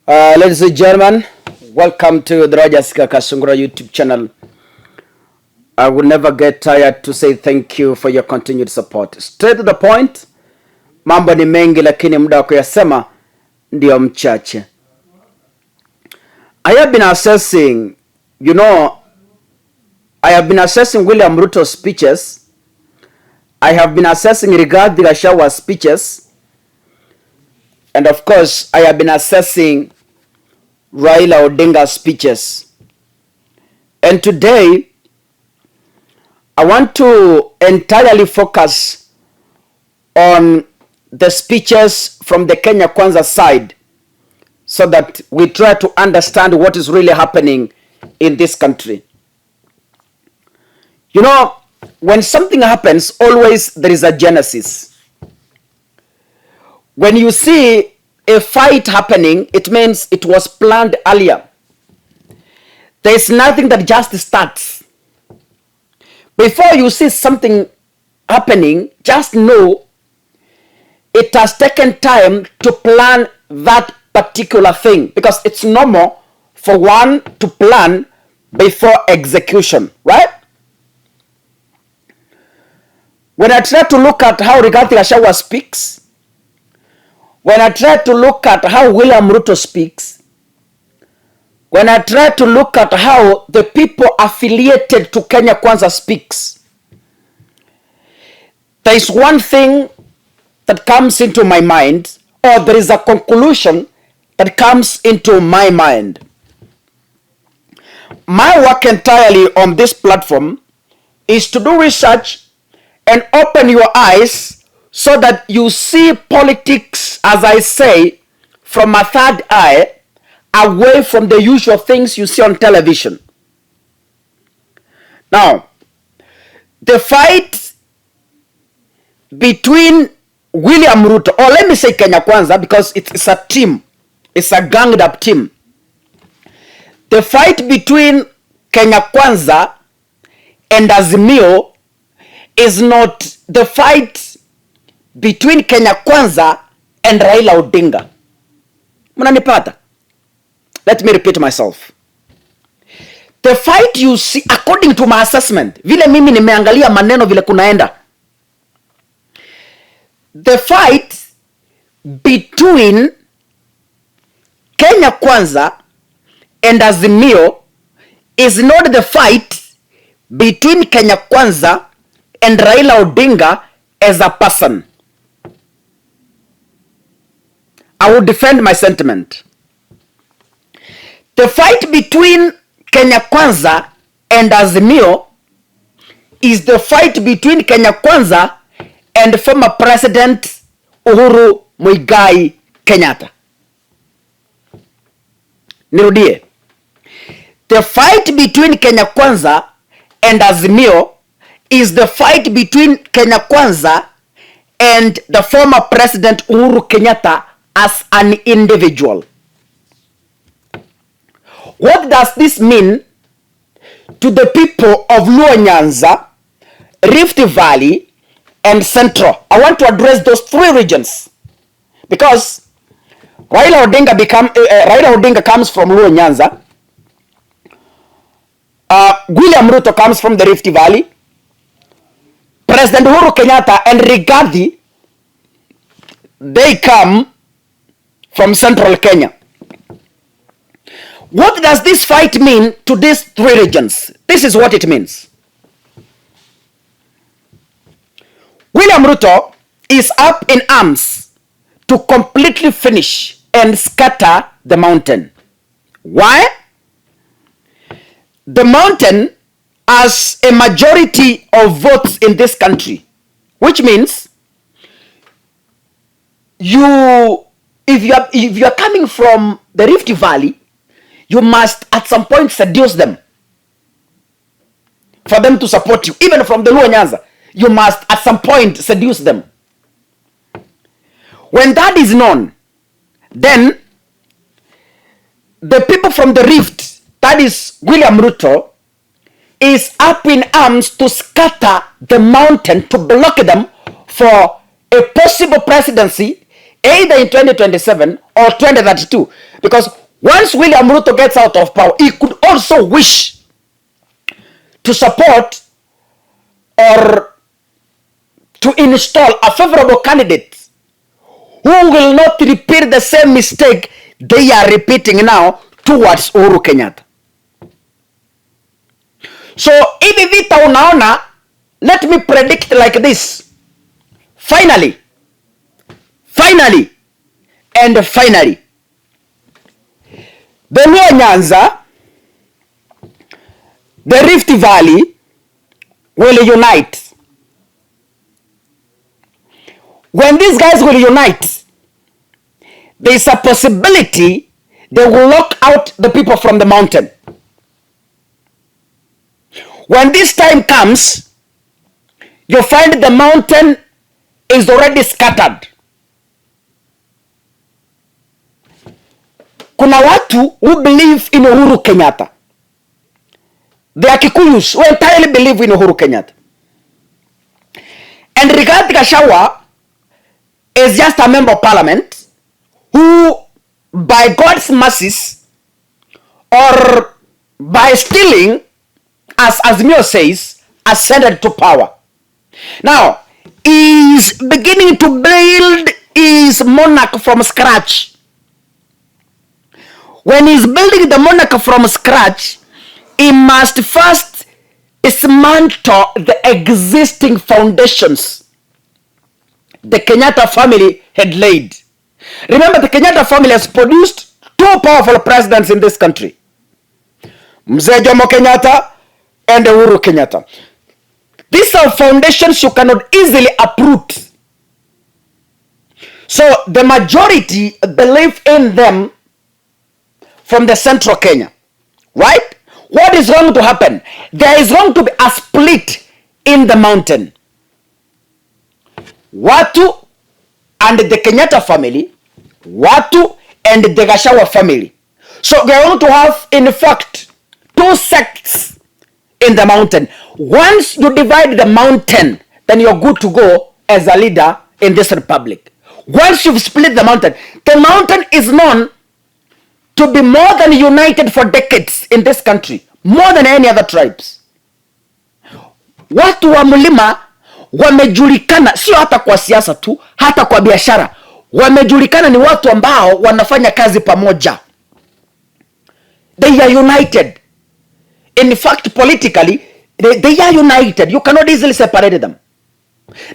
Ladies and gentlemen, welcome to the Kakasungura YouTube channel. I will never get tired to say thank you for your continued support. Straight to the point, mambo ni mengi lakini muda wa kuyasema ndio mchache. I have been assessing, William Ruto's speeches. I have been assessing Rigathi Gachagua's speeches. And of course, I have been assessing Raila Odinga's speeches. And today, I want to entirely focus on the speeches from the Kenya Kwanza side so that we try to understand what is really happening in this country. When something happens, always there is a genesis. When you see a fight happening, it means it was planned earlier. There is nothing that just starts. Before you see something happening, just know it has taken time to plan that particular thing, because it's normal for one to plan before execution, right? When I try to look at how Rigathi Gachagua speaks, when I try to look at how William Ruto speaks, when I try to look at how the people affiliated to Kenya Kwanza speaks, there is one thing that comes into my mind, or there is a conclusion that comes into my mind. My work entirely on this platform is to do research and open your eyes so that you see politics, as I say, from a third eye, away from the usual things you see on television. Now, the fight between William Ruto, or let me say Kenya Kwanza, because it's a team, it's a ganged up team. The fight between Kenya Kwanza and Azimio is not the fight between Kenya Kwanza and Raila Odinga. Mnanipata? Let me repeat myself. The fight you see, according to my assessment, vile mimi nimeangalia maneno vile kunaenda, the fight between Kenya Kwanza and Azimio is not the fight between Kenya Kwanza and Raila Odinga as a person. I will defend my sentiment. The fight between Kenya Kwanza and Azimio is the fight between Kenya Kwanza and former President Uhuru Muigai Kenyatta. Nirudie. The fight between Kenya Kwanza and Azimio is the fight between Kenya Kwanza and the former President Uhuru Kenyatta as an individual. What does this mean to the people of Luo Nyanza, Rift Valley, and Central? I want to address those three regions because Raila Odinga comes from Luo Nyanza. William Ruto comes from the Rift Valley. President Uhuru Kenyatta and Rigathi, they come from Central Kenya. What does this fight mean to these three regions? This is what it means. William Ruto is up in arms to completely finish and scatter the mountain. Why? The mountain has a majority of votes in this country, which means if you are coming from the Rift Valley, you must at some point seduce them for them to support you. Even from the Luo Nyanza, you must at some point seduce them. When that is known, then the people from the Rift, that is William Ruto, is up in arms to scatter the mountain, to block them for a possible presidency either in 2027 or 2032. Because once William Ruto gets out of power, he could also wish to support or to install a favorable candidate who will not repeat the same mistake they are repeating now towards Uhuru Kenyatta. So, hivi vita unaona, let me predict like this. Finally, and finally, the Luo Nyanza, the Rift Valley will unite. When these guys will unite, there is a possibility they will lock out the people from the mountain. When this time comes, you find the mountain is already scattered. Kuna watu who believe in Uhuru Kenyatta. They are Kikuyus who entirely believe in Uhuru Kenyatta. And Rigathi Gachagua is just a member of parliament who, by God's mercies, or by stealing, as Azimio says, ascended to power. Now, he is beginning to build his monarch from scratch. When he's building the monarch from scratch, he must first dismantle the existing foundations the Kenyatta family had laid. Remember, the Kenyatta family has produced two powerful presidents in this country, Mzee Jomo Kenyatta and Uhuru Kenyatta. These are foundations you cannot easily uproot. So the majority believe in them from the central Kenya, right? What is going to happen? There is going to be a split in the mountain. Watu and the Kenyatta family, Watu and the Gachagua family. So they are going to have, in fact, two sects in the mountain. Once you divide the mountain, then you're good to go as a leader in this republic. Once you've split the mountain is known to be more than united for decades in this country, more than any other tribes. Watu wa mlima wamejulikana, sio hata kwa siasa tu, hata kwa biashara. Wamejulikana ni watu ambao wanafanya kazi pamoja. They are united. In fact, politically, they are united. You cannot easily separate them.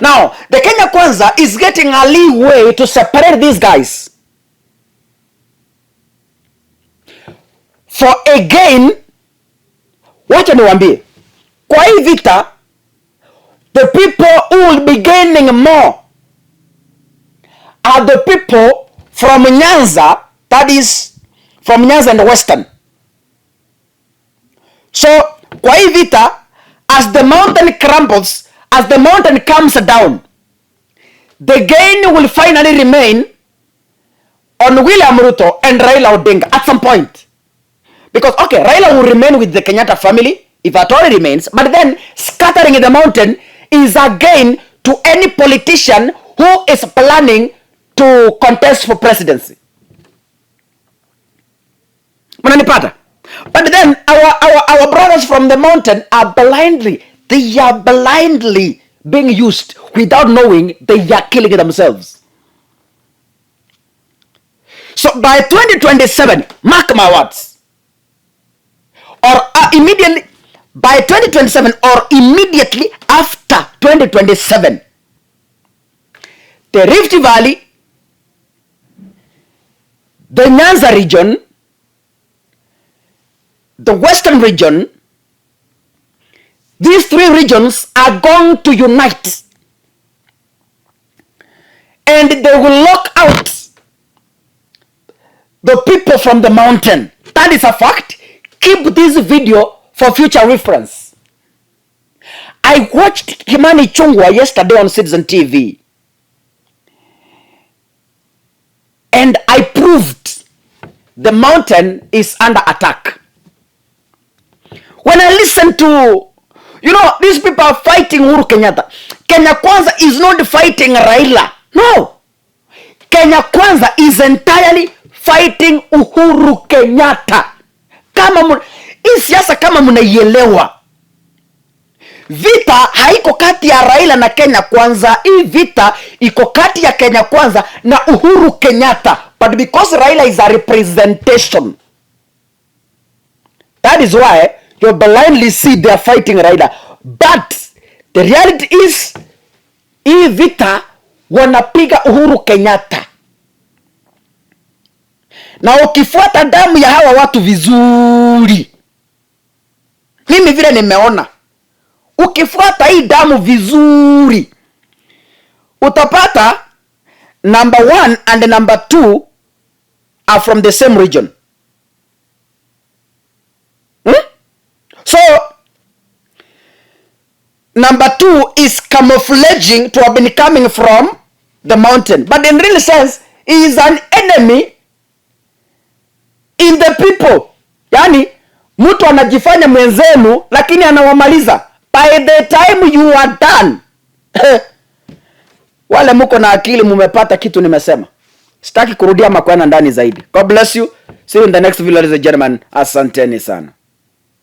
Now, the Kenya Kwanza is getting a leeway to separate these guys. For again, wacha niwaambie, kwa hii vita, the people who will be gaining more are the people from Nyanza, that is, from Nyanza and Western. So, kwa hii vita, as the mountain crumbles, as the mountain comes down, the gain will finally remain on William Ruto and Raila Odinga at some point. Because, okay, Raila will remain with the Kenyatta family, if at all remains, but then scattering in the mountain is a gain to any politician who is planning to contest for presidency. Mananipata? But then our brothers from the mountain are blindly being used without knowing they are killing themselves. So by 2027, mark my words, or immediately by 2027 or immediately after 2027, the Rift Valley, the Nyanza region, the Western region, these three regions are going to unite, and they will lock out the people from the mountain. That is a fact. Keep this video for future reference. I watched Kimani Ichung'wah yesterday on Citizen TV, and I proved the mountain is under attack. When I listen to, these people are fighting Uhuru Kenyatta. Kenya Kwanza is not fighting Raila. No. Kenya Kwanza is entirely fighting Uhuru Kenyatta. Kama hii siasa kama mnaielewa, vita haiko kati ya Raila na Kenya Kwanza. Hii vita iko kati ya Kenya Kwanza na Uhuru Kenyatta. But because Raila is a representation, that is why you blindly see they are fighting Raila. But the reality is, hii vita wanapiga Uhuru Kenyatta. Na ukifuata damu ya hawa watu vizuri, mimi vile nimeona, ukifuata hii damu vizuri, utapata number 1 and number 2 are from the same region. So number 2 is camouflaging to have been coming from the mountain, but in real sense he is an enemy in the people. Yani mtu anajifanya mwenzenu lakini anawamaliza. By the time you are done, wale mko na akili mumepata kitu nimesema. Sitaki kurudia makwena ndani zaidi. God bless you. See you in the next video, ladies and gentlemen. Asanteni sana.